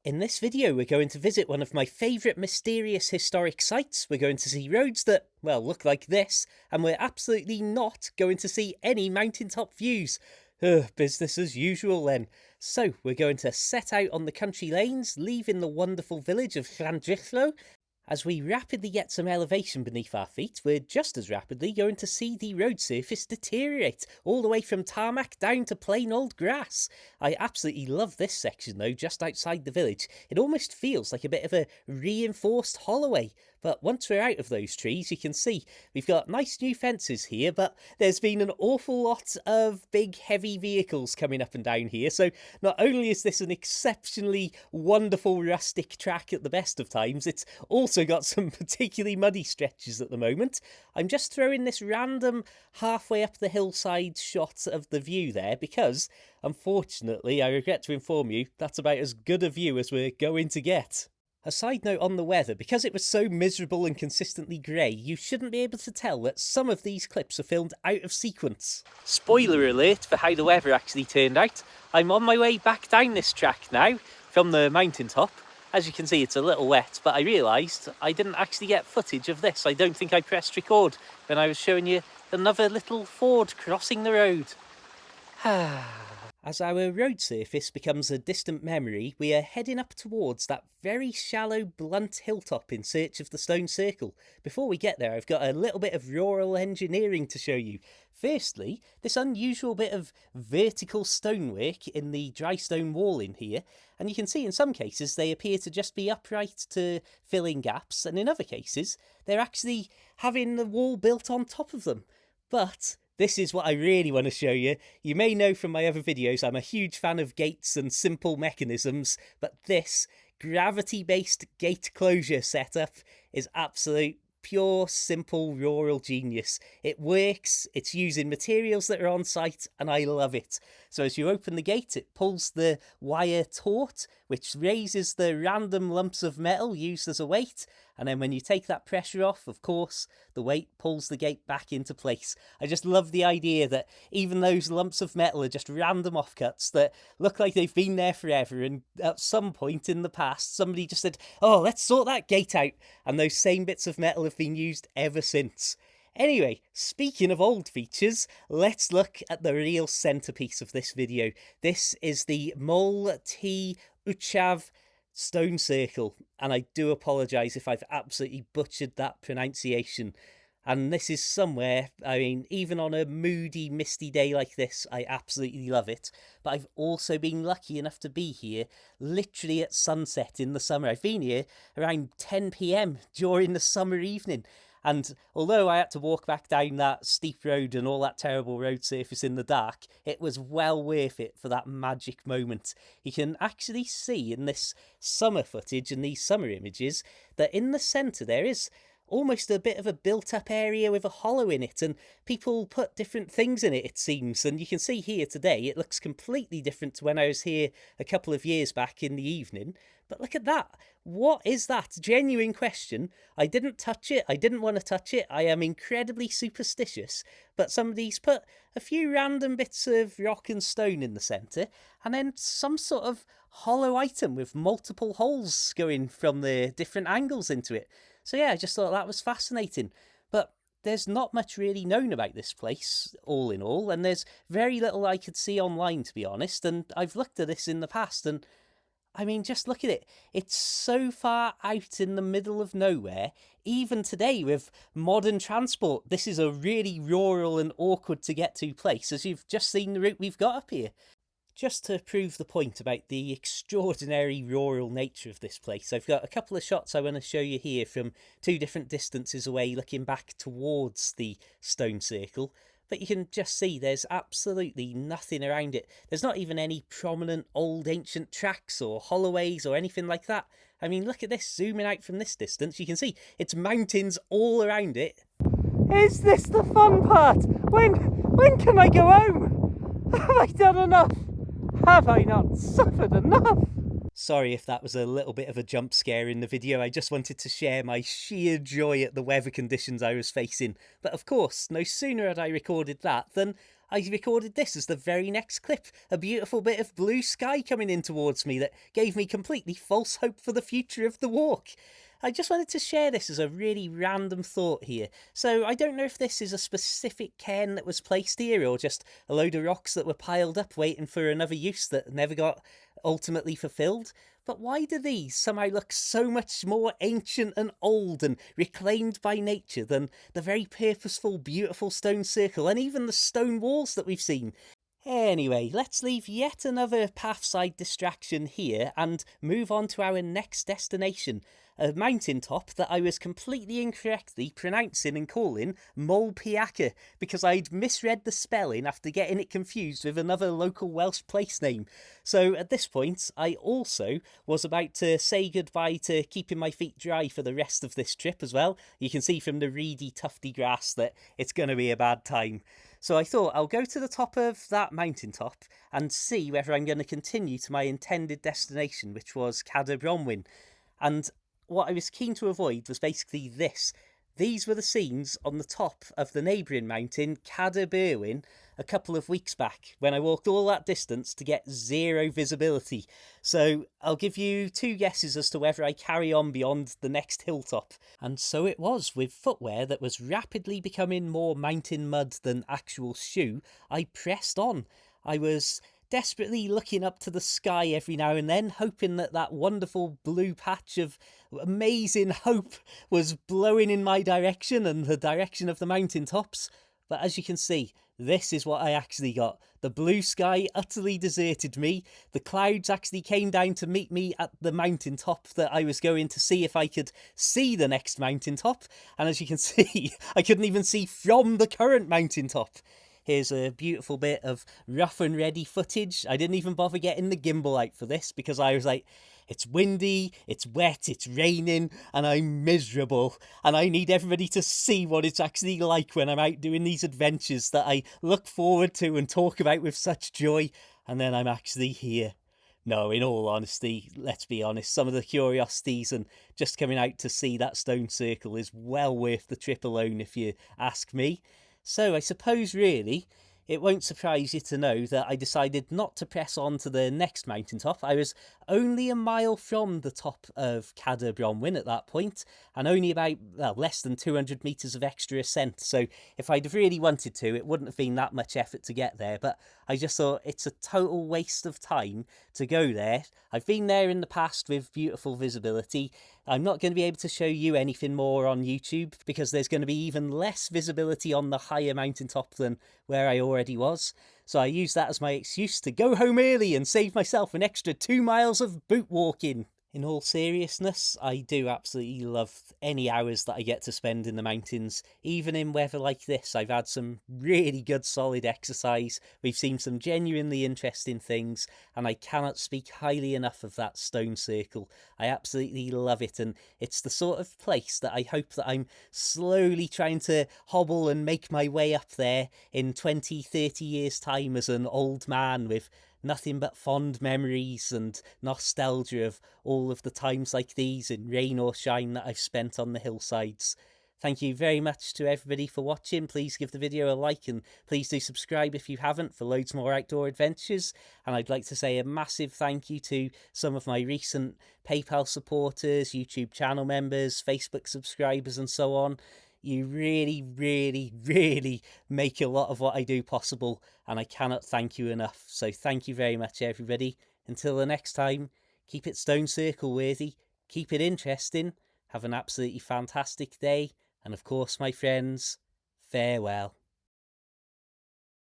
In this video, we're going to visit one of my favourite mysterious historic sites. We're going to see roads that, well, look like this, and we're absolutely not going to see any mountaintop views. Business as usual then. So, we're going to set out on the country lanes, leaving the wonderful village of Llandrillo. As we rapidly get some elevation beneath our feet, we're just as rapidly going to see the road surface deteriorate, all the way from tarmac down to plain old grass. I absolutely love this section though, just outside the village. It almost feels like a bit of a reinforced holloway. But once we're out of those trees, you can see we've got nice new fences here, but there's been an awful lot of big, heavy vehicles coming up and down here. So not only is this an exceptionally wonderful rustic track at the best of times, it's also got some particularly muddy stretches at the moment. I'm just throwing this random halfway up the hillside shot of the view there because, unfortunately, I regret to inform you, that's about as good a view as we're going to get. A side note on the weather, because it was so miserable and consistently grey, you shouldn't be able to tell that some of these clips are filmed out of sequence. Spoiler alert for how the weather actually turned out. I'm on my way back down this track now, from the mountaintop. As you can see, it's a little wet, but I realised I didn't actually get footage of this. I don't think I pressed record when I was showing you another little Ford crossing the road. As our road surface becomes a distant memory, we are heading up towards that very shallow, blunt hilltop in search of the stone circle. Before we get there, I've got a little bit of rural engineering to show you. Firstly, this unusual bit of vertical stonework in the dry stone wall in here, and you can see in some cases they appear to just be upright to fill in gaps, and in other cases they're actually having the wall built on top of them. But this is what I really want to show you. You may know from my other videos I'm a huge fan of gates and simple mechanisms, but this gravity-based gate closure setup is absolute pure, simple, rural genius. It works, it's using materials that are on site, and I love it. So as you open the gate, it pulls the wire taut, which raises the random lumps of metal used as a weight, and then when you take that pressure off, of course, the weight pulls the gate back into place. I just love the idea that even those lumps of metal are just random offcuts that look like they've been there forever, and at some point in the past, somebody just said, oh, let's sort that gate out, and those same bits of metal have been used ever since. Anyway, speaking of old features, let's look at the real centrepiece of this video. This is the Mol T Uchav stone circle, and I do apologise if I've absolutely butchered that pronunciation. And this is somewhere, I mean, even on a moody, misty day like this, I absolutely love it. But I've also been lucky enough to be here literally at sunset in the summer. I've been here around 10 p.m. during the summer evening. And although I had to walk back down that steep road and all that terrible road surface in the dark, it was well worth it for that magic moment. You can actually see in this summer footage and these summer images that in the centre there is almost a bit of a built-up area with a hollow in it, and people put different things in it, it seems. And you can see here today, it looks completely different to when I was here a couple of years back in the evening. But look at that. What is that? Genuine question. I didn't touch it. I didn't want to touch it. I am incredibly superstitious. But somebody's put a few random bits of rock and stone in the centre, and then some sort of hollow item with multiple holes going from the different angles into it. So yeah, I just thought that was fascinating. But there's not much really known about this place, all in all, and there's very little I could see online, to be honest. And I've looked at this in the past, and I mean, just look at it. It's so far out in the middle of nowhere. Even today, with modern transport, this is a really rural and awkward to get to place, as you've just seen the route we've got up here. Just to prove the point about the extraordinary rural nature of this place, I've got a couple of shots I want to show you here from two different distances away, looking back towards the stone circle. But you can just see there's absolutely nothing around it. There's not even any prominent old ancient tracks or holloways or anything like that. I mean, look at this, zooming out from this distance, you can see it's mountains all around it. Is this the fun part? When can I go home? Have I done enough? Have I not suffered enough? Sorry if that was a little bit of a jump scare in the video. I just wanted to share my sheer joy at the weather conditions I was facing. But of course, no sooner had I recorded that than I recorded this as the very next clip, a beautiful bit of blue sky coming in towards me that gave me completely false hope for the future of the walk. I just wanted to share this as a really random thought here. So I don't know if this is a specific cairn that was placed here or just a load of rocks that were piled up waiting for another use that never got ultimately fulfilled. But why do these somehow look so much more ancient and old and reclaimed by nature than the very purposeful, beautiful stone circle and even the stone walls that we've seen? Anyway, let's leave yet another pathside distraction here and move on to our next destination, a mountaintop that I was completely incorrectly pronouncing and calling Molpiaca because I'd misread the spelling after getting it confused with another local Welsh place name. So at this point, I also was about to say goodbye to keeping my feet dry for the rest of this trip as well. You can see from the reedy, tufty grass that it's going to be a bad time. So I thought I'll go to the top of that mountaintop and see whether I'm going to continue to my intended destination, which was Cadair Bronwyn. And what I was keen to avoid was basically this. These were the scenes on the top of the neighbouring mountain, Cadair Bronwyn, a couple of weeks back when I walked all that distance to get zero visibility. So I'll give you two guesses as to whether I carry on beyond the next hilltop. And so it was, with footwear that was rapidly becoming more mountain mud than actual shoe, I pressed on. I was desperately looking up to the sky every now and then, hoping that that wonderful blue patch of amazing hope was blowing in my direction and the direction of the mountaintops. But as you can see, this is what I actually got. The blue sky utterly deserted me. The clouds actually came down to meet me at the mountaintop that I was going to see if I could see the next mountaintop. And as you can see, I couldn't even see from the current mountaintop. Here's a beautiful bit of rough and ready footage. I didn't even bother getting the gimbal out for this because I was like, it's windy, it's wet, it's raining, and I'm miserable. And I need everybody to see what it's actually like when I'm out doing these adventures that I look forward to and talk about with such joy. And then I'm actually here. No, in all honesty, let's be honest, some of the curiosities and just coming out to see that stone circle is well worth the trip alone, if you ask me. So I suppose really it won't surprise you to know that I decided not to press on to the next mountaintop. I was only a mile from the top of Cadair Bronwyn at that point, and only about, well, less than 200 metres of extra ascent. So if I'd have really wanted to, it wouldn't have been that much effort to get there. But I just thought it's a total waste of time to go there. I've been there in the past with beautiful visibility. I'm not going to be able to show you anything more on YouTube because there's going to be even less visibility on the higher mountaintop than where I already was. So I use that as my excuse to go home early and save myself an extra 2 miles of boot walking. In all seriousness, I do absolutely love any hours that I get to spend in the mountains. Even in weather like this, I've had some really good solid exercise. We've seen some genuinely interesting things, and I cannot speak highly enough of that stone circle. I absolutely love it, and it's the sort of place that I hope that I'm slowly trying to hobble and make my way up there in 20, 30 years' time as an old man with nothing but fond memories and nostalgia of all of the times like these in rain or shine that I've spent on the hillsides. Thank you very much to everybody for watching. Please give the video a like and please do subscribe if you haven't for loads more outdoor adventures. And I'd like to say a massive thank you to some of my recent PayPal supporters, YouTube channel members, Facebook subscribers and so on. You really, really, really make a lot of what I do possible, and I cannot thank you enough. So thank you very much, everybody. Until the next time, keep it stone circle worthy, keep it interesting, have an absolutely fantastic day, and of course, my friends, farewell.